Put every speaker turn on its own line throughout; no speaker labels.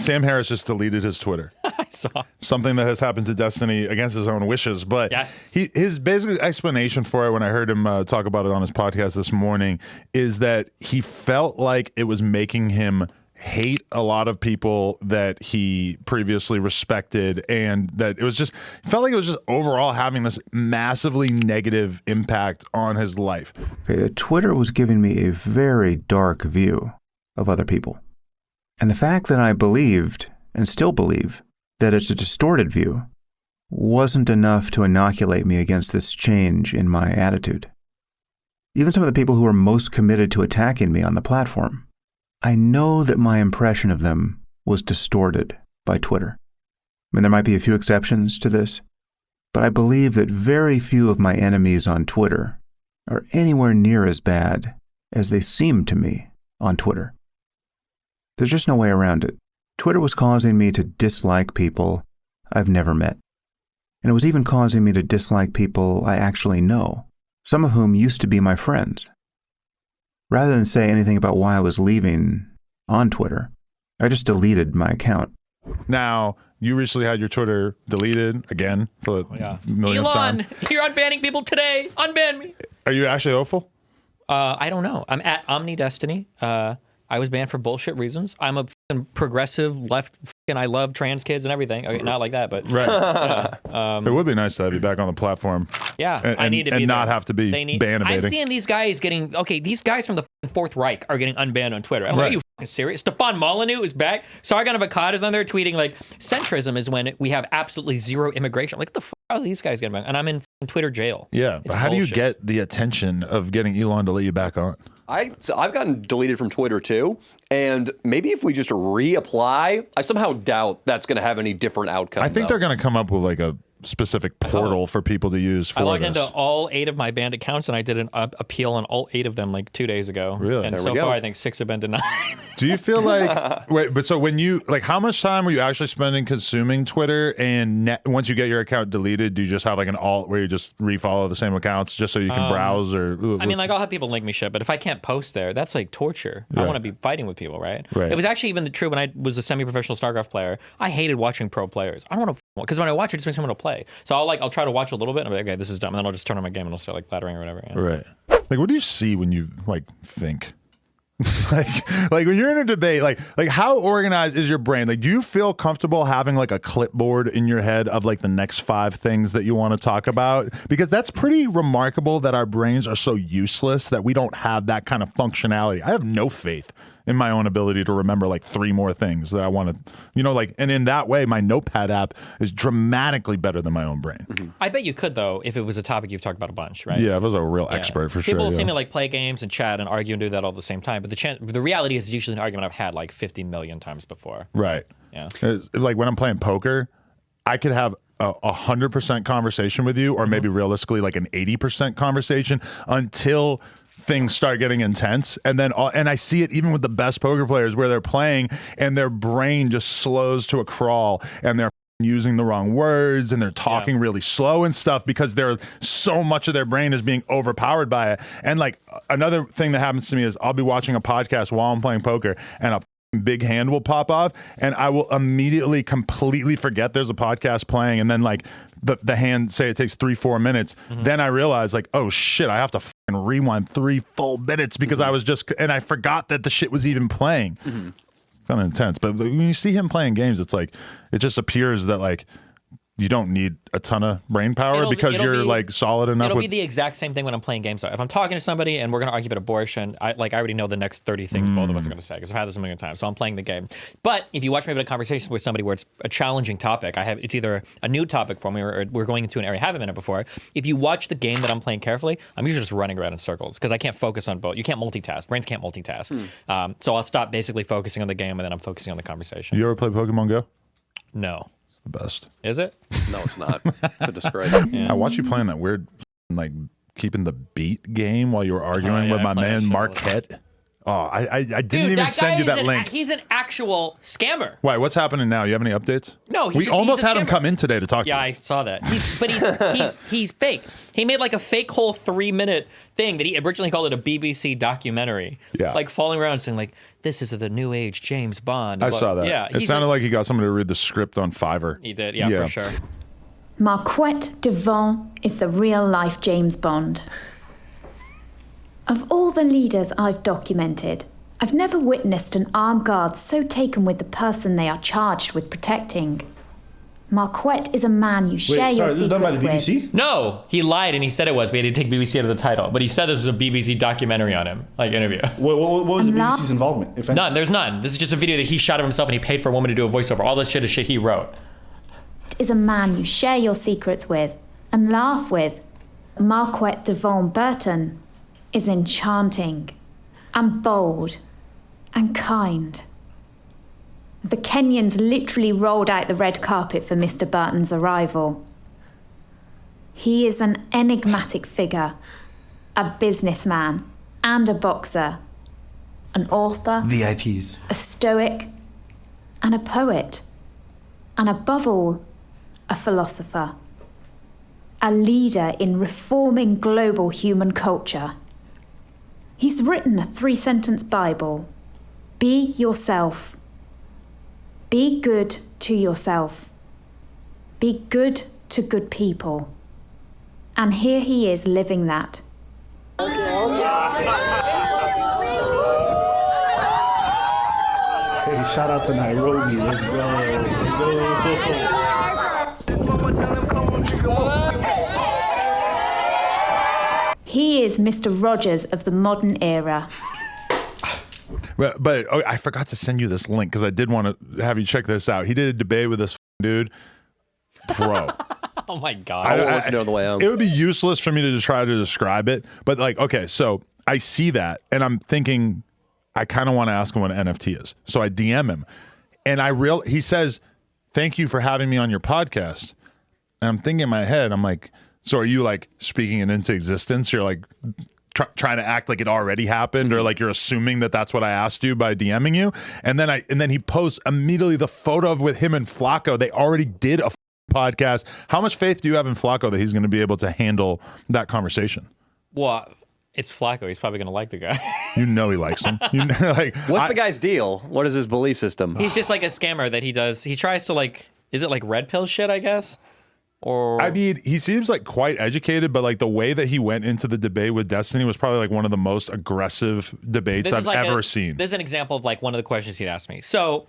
Sam Harris just deleted his Twitter.
I saw.
Something that has happened to Destiny against his own wishes. But
yes.
His basic explanation for it, when I heard him talk about it on his podcast this morning, is that he felt like it was making him hate a lot of people that he previously respected, and that it was just felt like it was just overall having this massively negative impact on his life.
Twitter was giving me a very dark view of other people. And the fact that I believed, and still believe, that it's a distorted view wasn't enough to inoculate me against this change in my attitude. Even some of the people who were most committed to attacking me on the platform, I know that my impression of them was distorted by Twitter. I mean, there might be a few exceptions to this, but I believe that very few of my enemies on Twitter are anywhere near as bad as they seem to me on Twitter. There's just no way around it. Twitter was causing me to dislike people I've never met. And it was even causing me to dislike people I actually know, some of whom used to be my friends. Rather than say anything about why I was leaving on Twitter, I just deleted my account.
Now, you recently had your Twitter deleted again for the millionth time.
Elon, you're unbanning people today. Unban me.
Are you actually hopeful?
I don't know. I'm at OmniDestiny. I was banned for bullshit reasons. I'm a progressive left, and I love trans kids and everything. Okay, not like that, but
right. It would be nice to have you back on the platform.
Yeah,
and,
I need to be
and not
there.
have to be ban-evading.
I'm seeing these guys getting these guys from the Fourth Reich are getting unbanned on Twitter. I'm like, are you fucking serious? Stefan Molyneux is back. Sargon of Akkad is on there tweeting like, centrism is when we have absolutely zero immigration. Like, the fuck are these guys getting back? And I'm in Twitter jail.
Yeah, but how do you get the attention of getting Elon to let you back on?
I've gotten deleted from Twitter too, and maybe if we just reapply, I somehow doubt that's going to have any different outcome.
I think they're going to come up with like a specific portal for people to use for
I logged
this.
into all 8 of my banned accounts, and I did an appeal on all 8 of them like 2 days ago.
Really?
And
There
so
we go.
far, I think 6 have been denied.
Do you feel like wait? But so when you like, how much time were you actually spending consuming Twitter? And once you get your account deleted, do you just have like an alt where you just refollow the same accounts just so you can browse? Or
I mean, like, I'll have people link me shit, but if I can't post there, that's like torture. I want to be fighting with people, right?
Right.
It was actually even true when I was a semi-professional StarCraft player. I hated watching pro players. I don't want to, because when I watch it just makes me want to play. So I'll try to watch a little bit and I'll be like, okay, this is dumb, and then I'll just turn on my game and I'll start like flattering or whatever. Yeah.
Right. Like, what do you see when you like think? like when you're in a debate, like how organized is your brain? Like, do you feel comfortable having like a clipboard in your head of like the next 5 things that you want to talk about? Because that's pretty remarkable that our brains are so useless that we don't have that kind of functionality. I have no faith in my own ability to remember like 3 more things that I want to, like, and in that way, my Notepad app is dramatically better than my own brain.
Mm-hmm.
I bet you could, though, if it was a topic you've talked about a bunch, right?
Yeah, if I was a real expert for sure.
People seem to like play games and chat and argue and do that all at the same time, but the reality is it's usually an argument I've had like 50 million times before.
Right.
Yeah.
It's like when I'm playing poker, I could have a 100% conversation with you, or maybe realistically like an 80% conversation until things start getting intense, and then and I see it even with the best poker players where they're playing and their brain just slows to a crawl and they're using the wrong words and they're talking really slow and stuff because they're so much of their brain is being overpowered by it. And like another thing that happens to me is I'll be watching a podcast while I'm playing poker and a big hand will pop up and I will immediately completely forget there's a podcast playing, and then like the hand, say it takes 3-4 minutes, then I realize like, oh shit, I have to rewind 3 full minutes because I was just, and I forgot that the shit was even playing. It's kind of intense. But when you see him playing games, it's like it just appears that like you don't need a ton of brain power because you're like solid enough.
It'll be the exact same thing when I'm playing games. If I'm talking to somebody and we're going to argue about abortion, I already know the next 30 things both of us are going to say because I've had this a million times. So I'm playing the game. But if you watch me have a conversation with somebody where it's a challenging topic, it's either a new topic for me or we're going into an area I haven't been in before. If you watch the game that I'm playing carefully, I'm usually just running around in circles because I can't focus on both. You can't multitask. Brains can't multitask. So I'll stop basically focusing on the game and then I'm focusing on the conversation.
You ever play Pokemon Go?
No.
The best.
Is it?
No, it's not. It's a disgrace.
I watched you playing that weird like keeping the beat game while you were arguing with my man Marquett Oh, I didn't
Dude,
even
that guy
send you
is
that link.
He's an actual scammer.
Why? What's happening now? You have any updates?
No,
we almost had him come in today to talk to
Yeah,
you.
I saw that. He's fake. He made like a fake whole 3-minute thing that he originally called it a BBC documentary.
Yeah.
Like falling around saying like, this is the new age James Bond.
I saw that.
Yeah.
It sounded like he got somebody to read the script on Fiverr.
He did, yeah, for sure.
Marquett Burton is the real-life James Bond. Of all the leaders I've documented, I've never witnessed an armed guard so taken with the person they are charged with protecting. Marquett is a man you share your
this is done by the
secrets with.
BBC?
No, he lied and he said it was, but he had to take BBC out of the title. But he said this was a BBC documentary on him, like interview.
What was the
And
BBC's involvement? If any?
None, there's none. This is just a video that he shot of himself and he paid for a woman to do a voiceover. All this shit is shit he wrote.
Is a man you share your secrets with and laugh with. Marquett Burton is enchanting and bold and kind. The Kenyans literally rolled out the red carpet for Mr. Burton's arrival. He is an enigmatic figure, a businessman and a boxer, an author,
VIPs.
a stoic and a poet, and above all, a philosopher, a leader in reforming global human culture. He's written a 3-sentence Bible. Be yourself. Be good to yourself. Be good to good people. And here he is living that.
Hey, shout out to Nairobi. Let's go. Let's go.
He is Mr. Rogers of the modern era.
But I forgot to send you this link because I did want to have you check this out. He did a debate with this dude. Bro.
Oh my God.
I won't listen to it on the way home.
It would be useless for me to try to describe it. But like, okay, so I see that and I'm thinking, I kind of want to ask him what an NFT is. So I DM him and he says, thank you for having me on your podcast. And I'm thinking in my head, I'm like, so are you like speaking it into existence? You're like trying to act like it already happened, or like you're assuming that that's what I asked you by DMing you. And then he posts immediately the photo of with him and Flacco. They already did a podcast. How much faith do you have in Flacco that he's going to be able to handle that conversation?
Well, it's Flacco. He's probably going to like the guy.
You know he likes him. You know, like,
What's the guy's deal? What is his belief system?
He's just like a scammer that he tries to like, is it like red pill shit, I guess? Or
I mean, he seems like quite educated, but like the way that he went into the debate with Destiny was probably like one of the most aggressive debates I've ever seen.
There's an example of like one of the questions he'd asked me. So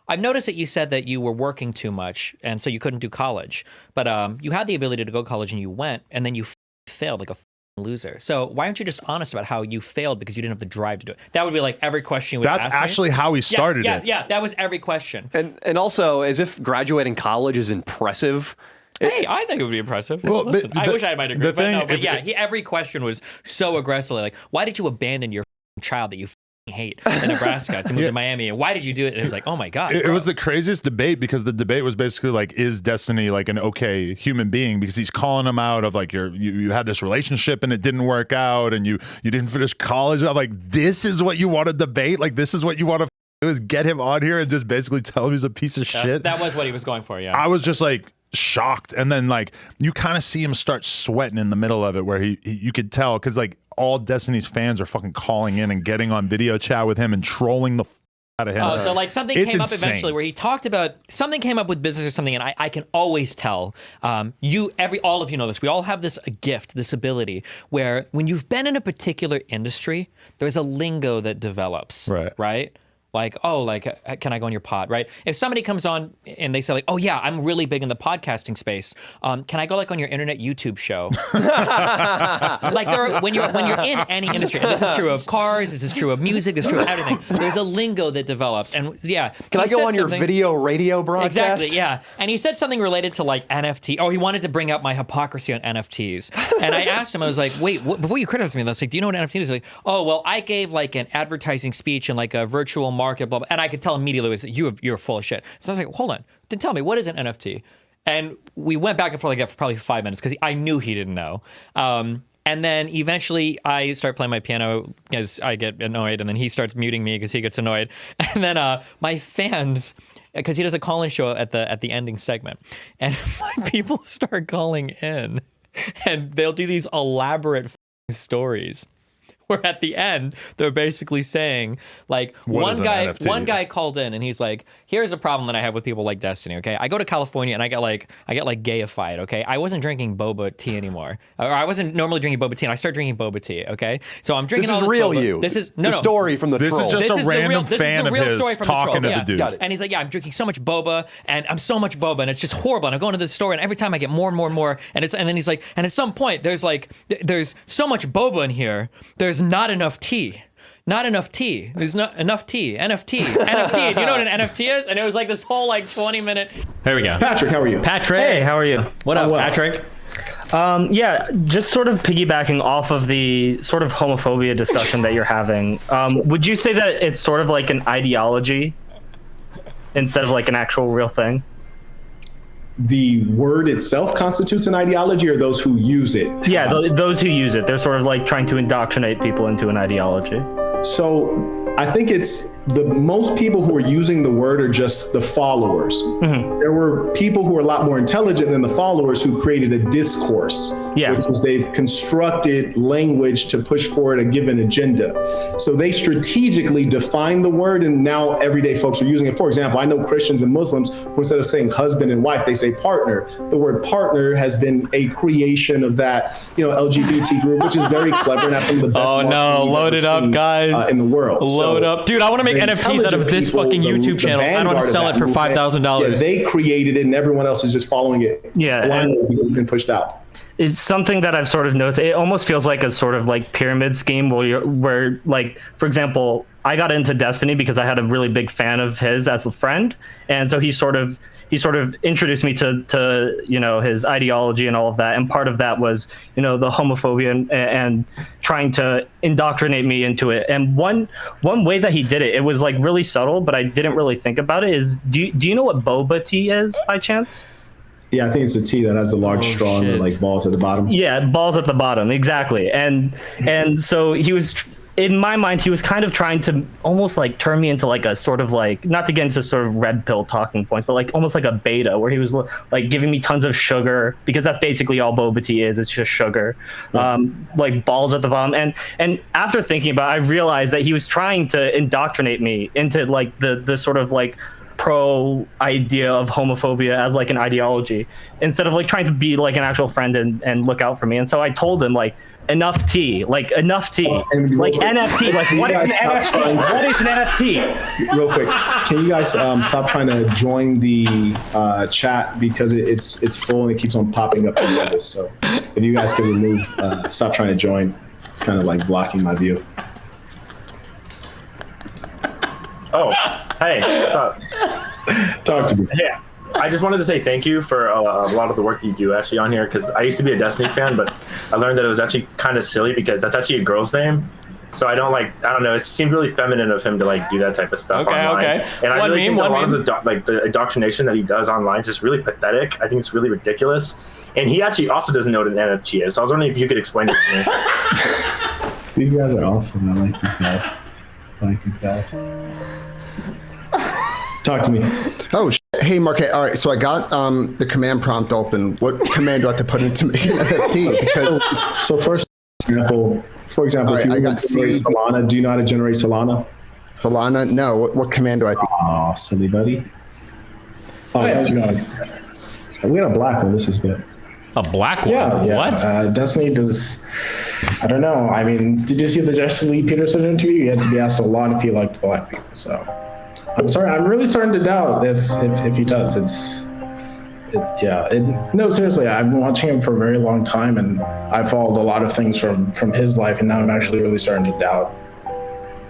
I've noticed that you said that you were working too much and so you couldn't do college, but you had the ability to go to college and you went and then you failed like a loser. So why aren't you just honest about how you failed because you didn't have the drive to do it? That would be like every question you would ask me.
That's actually how he started it.
Yeah, that was every question.
And also, as if graduating college is impressive.
Hey, I think it would be impressive.
Well,
Listen,
but
I wish I had my degree,
the
but no.
thing-
But
if-
yeah, every question was so aggressively like, why did you abandon your child that you hate in Nebraska to move to Miami? And why did you do it? And it was like, oh my God.
It
bro.
was the craziest debate because the debate was basically like, is Destiny like an okay human being? Because he's calling him out of like you had this relationship and it didn't work out and you didn't finish college. I'm like, this is what you want to debate? Like this is what you want to do is get him on here and just basically tell him he's a piece of shit?
That was what he was going for, yeah.
I was just like shocked. And then like you kind of see him start sweating in the middle of it where you could tell because like all Destiny's fans are fucking calling in and getting on video chat with him and trolling the out of him.
Oh, so like something
It's
came up
insane.
eventually where he talked about something came up with business or something, and I can always tell. All of you know this. We all have this gift, this ability, where when you've been in a particular industry, there's a lingo that develops. Right. Like, oh, like, can I go on your pod, right? If somebody comes on and they say like, oh yeah, I'm really big in the podcasting space. Can I go like on your internet YouTube show? Like when you're in any industry, and this is true of cars, this is true of music, this is true of everything. There's a lingo that develops, and yeah.
Can I
he
go
said
on your
something-
video radio broadcast?
Exactly, yeah. And he said something related to like NFT. Oh, he wanted to bring up my hypocrisy on NFTs. And I asked him, I was like, wait, before you criticize me, I was like, do you know what an NFT is? He's like, oh, well, I gave like an advertising speech in like a virtual market, blah, blah. And I could tell immediately, you're full of shit. So I was like, hold on, then tell me, what is an NFT? And we went back and forth like that for probably 5 minutes because I knew he didn't know. And And then eventually I start playing my piano because I get annoyed, and then he starts muting me because he gets annoyed. And then my fans, because he does a call-in show at the ending segment, and my people start calling in, and they'll do these elaborate stories where at the end they're basically saying, like, one guy called in and he's like, here's a problem that I have with people like Destiny, okay? I go to California and I get gayified, okay? I wasn't drinking boba tea anymore. Or I wasn't normally drinking boba tea, and I started drinking boba tea, okay? So I'm drinking all this
real
boba.
you.
This is
the story from the
This
troll.
is just
This
a
is the
random
real- this is
fan
the
of
real
his
story from the
talking
troll.
to
Yeah.
the dude.
Got it.
And he's like, yeah, I'm drinking so much boba, and I'm so much boba, and it's just horrible. And I'm going to this store, and every time I get more and more and more. And then he's like, and at some point, there's so much boba in here, there's not enough tea. Not enough tea. There's not enough tea. NFT. NFT. Do you know what an NFT is? And it was like this whole 20-minute. Here we go.
Patrick, how are you?
Patrick.
Hey, how are you?
What up,
well.
Patrick?
Yeah, just sort of piggybacking off of the sort of homophobia discussion that you're having. Would you say that it's sort of like an ideology instead of like an actual real thing?
The word itself constitutes an ideology, or those who use it?
Yeah, those who use it, they're sort of like trying to indoctrinate people into an ideology.
So I think it's most people who are using the word are just the followers.
Mm-hmm.
There were people who are a lot more intelligent than the followers who created a discourse,
Yeah.
which is they've constructed language to push forward a given agenda. So they strategically define the word, and now everyday folks are using it. For example, I know Christians and Muslims who instead of saying husband and wife, they say partner. The word partner has been a creation of that, LGBT group, which is very clever, and that's some of the best.
Oh no, load it up, guys.
In the world.
Load up. Dude, I want to make
the
NFTs out of this
intelligent
fucking
people,
YouTube
the
channel. I don't want
vanguard
to
of
sell
that
it for
movement,
$5,000.
Yeah, they created it and everyone else is just following it.
Yeah,
Blindly, it's been pushed out.
It's something that I've sort of noticed. It almost feels like a sort of like pyramid scheme where like, for example, I got into Destiny because I had a really big fan of his as a friend. And so he sort of introduced me to his ideology and all of that. And part of that was, the homophobia and trying to indoctrinate me into it. And one way that he did it, it was like really subtle, but I didn't really think about it, is do you know what boba tea is by chance?
Yeah, I think it's a T that has a large straw and the, like balls at the bottom.
Yeah, balls at the bottom, exactly. And so he was, in my mind, he was kind of trying to almost like turn me into like a sort of like, not to get into sort of red pill talking points, but like almost like a beta, where he was like giving me tons of sugar, because that's basically all boba tea is. It's just sugar, like balls at the bottom. And after thinking about it, I realized that he was trying to indoctrinate me into like the sort of like pro idea of homophobia as like an ideology, instead of like trying to be like an actual friend and look out for me. And so I told him like, enough tea, like NFT, like what is an NFT? What is an NFT?
Real quick, can you guys stop trying to join the chat, because it's full and it keeps on popping up in the list. So if you guys can remove, stop trying to join. It's kind of like blocking my view.
Oh, hey, what's up?
Talk to me.
Yeah, I just wanted to say thank you for a lot of the work that you do actually on here, because I used to be a Destiny fan, but I learned that it was actually kind of silly because that's actually a girl's name. So I don't know, it seemed really feminine of him to like do that type of stuff online.
Okay.
And I really think a lot of the indoctrination that he does online is just really pathetic. I think it's really ridiculous. And he actually also doesn't know what an NFT is. So I was wondering if you could explain it to me.
These guys are awesome. I like these guys. Talk to me.
Oh, hey, Marquett. All right, so I got the command prompt open. What command do I have to put into make an NFT? Because
so for example,
right,
if you
I
want
got
to generate Solana, do you know how to generate Solana?
Solana? No. What command do I?
Oh, silly buddy. Oh, we got a black one. This is good.
A black one?
Yeah.
What?
Destiny does. I don't know. I mean, did you see the Jesse Lee Peterson interview? You had to be asked a lot if he liked black people. So I'm sorry. I'm really starting to doubt if he does. No, seriously. I've been watching him for a very long time, and I followed a lot of things from his life, and now I'm actually really starting to doubt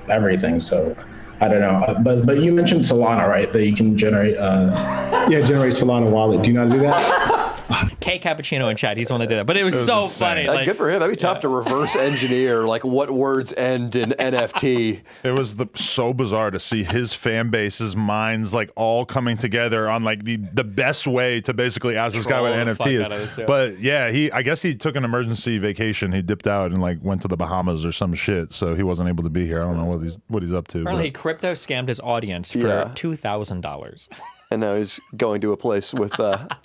everything. So I don't know. But you mentioned Solana, right? That you can generate.
Yeah, generate Solana wallet. Do you know how to do that?
K Cappuccino in chat. He's the one that did that. But it was so
insane.
funny. Like,
Good for him. That'd be tough to reverse engineer like what words end in NFT.
It was so bizarre to see his fan base's minds like all coming together on like the best way to basically ask this guy what
Troll the
NFT
fuck
is.
out of this shit.
But yeah, I guess he took an emergency vacation. He dipped out and like went to the Bahamas or some shit, so he wasn't able to be here. I don't know what he's up to.
apparently, he
But
crypto scammed his audience for $2,000.
And now he's going to a place with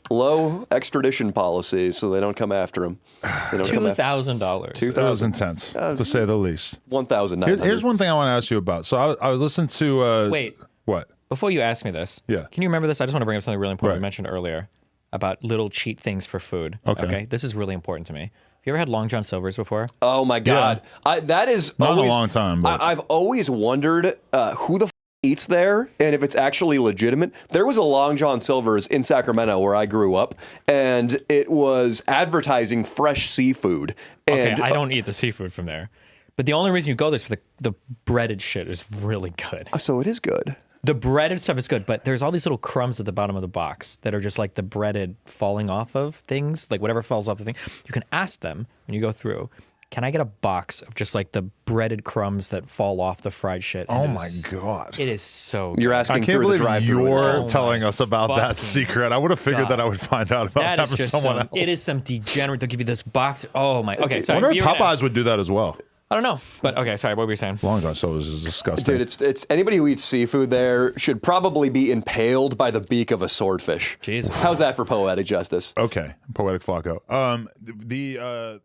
low extradition policies, so they don't come after him. They don't come after
$2,000.
it was intense, to say the least.
1,900.
Here's one thing I want to ask you about. So I was listening to
Wait.
what?
Before you ask me this,
Yeah.
can you remember this? I just want to bring up something really important
Right.
you mentioned earlier about little cheat things for food.
Okay.
This is really important to me. Have you ever had Long John Silver's before?
Oh my God, that is
Not in a
always,
long time, but-
I've always wondered who the eats there and if it's actually legitimate. There was a Long John Silver's in Sacramento where I grew up, and it was advertising fresh seafood. And
Okay, I don't eat the seafood from there. But the only reason you go there is for the breaded shit is really good.
so it is good.
The breaded stuff is good, but there's all these little crumbs at the bottom of the box that are just like the breaded falling off of things, like whatever falls off the thing. You can ask them when you go through, can I get a box of just like the breaded crumbs that fall off the fried shit?
Oh
And
my God.
It is so good.
You're
I
asking
can't
through the
believe
drive-through.
you're
Oh
telling
my
us about that
fucking
secret. I would have figured
God.
that I would find out about
That
that
is
from
just
someone else.
it is some degenerate. They'll give you this box. Oh my. Okay,
I
sorry.
wonder if
you were gonna-
Popeyes would do that as well.
I don't know, but okay, sorry. What were you saying?
Long John Silver's is disgusting.
Dude, it's anybody who eats seafood there should probably be impaled by the beak of a swordfish.
Jesus.
How's that for poetic justice?
Okay, poetic Flacco. The